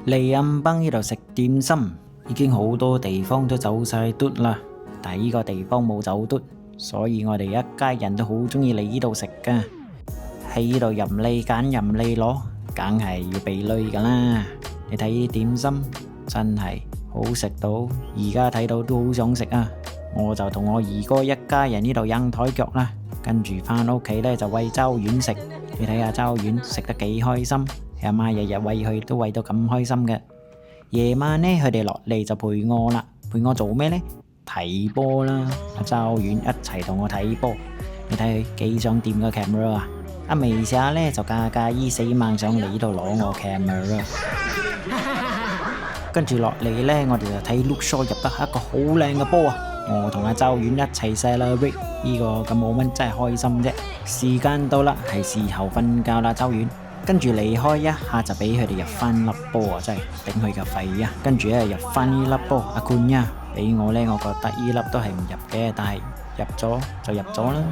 嚟暗崩呢度食點心，已經好多地方都走晒嘟啦，但係呢個地方冇走嘟，所以我哋一家人都好中意嚟呢度食噶。喺呢度任你揀任你攞，梗係要俾女噶啦。你睇啲點心真係好食到，而家睇到都好想食啊！我就同我二哥一家人呢度扔台腳啦，跟住翻屋企呢，就餵周丸食。你睇下周丸食得幾開心，阿媽日日餵佢都餵到咁開心嘅。夜晚呢，佢哋落嚟就陪我啦，陪我做咩呢？睇波啦，阿周丸一齊同我睇波。你睇佢幾想掂個 camera 啊！阿微莎呢，就架架依死猛上嚟呢度攞我 camera。跟住落嚟呢，我哋就睇 Luke Shaw 入得一個好靚嘅波啊！我同阿周丸一齊 celebrate 呢個咁moment真係開心啫。時間到啦，係時候瞓覺啦，周丸。跟住離開一下就俾佢哋入翻粒波啊！真係頂佢個肺啊！跟住咧入翻呢粒波，阿冠呀俾我呢，我覺得呢粒都係唔入嘅，但係入咗就入咗啦。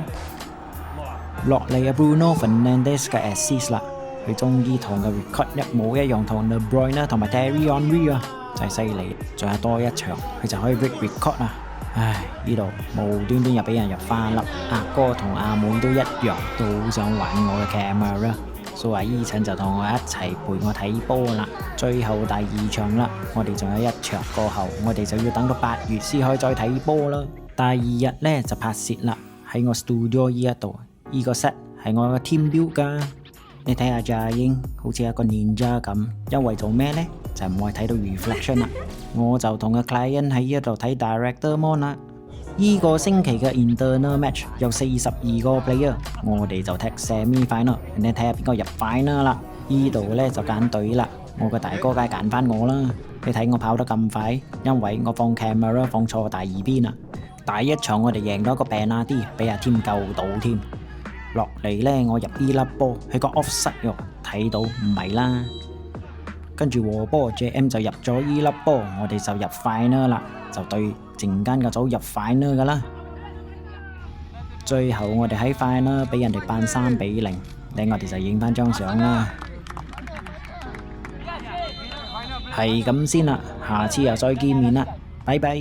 落嚟啊 Bruno Fernandes 嘅 assist 啦，佢終於同個 record 一模一樣，同 De Bruyne 同埋 Thierry Henry 啊，真係犀利！仲有多一場，佢就可以 break record 啦。唉，呢度無端端又俾人入翻粒，阿哥同阿妹都一樣，都好想玩我嘅 camera。所以話依陳就同我一齊陪我睇波啦。最後第二場啦，我哋仲有一場過後，我哋就要等到8月先可以再睇波啦。第二日呢，就拍攝啦，喺我 studio 呢一度，呢個 set 係我嘅 team build 噶。你睇下炸英好似一個 ninja 咁，因為做咩呢？就唔可以睇到 reflection 啦。我就同個 client 喺呢度睇 director mon 啦。呢個星期嘅 internal match 有42個 player， 我哋就踢 semi final， 你睇下邊個入 final 啦。呢度呢就揀隊啦，我個大哥梗係揀翻我啦。你睇我跑得咁快，因為我放 camera 放錯第二邊啦。第一場我哋贏咗個 penalty， 俾阿添救到添。落嚟呢，我入呢粒波，佢個 offside 喎，睇到唔係啦。跟住和波 JM 就入咗呢粒波，我哋就入 final 啦，就對陣間個組入 final 噶啦。最後我哋喺 final 俾人哋扮3-0，等我哋就影翻張相啦。係咁先啦，下次又再見面啦，拜拜。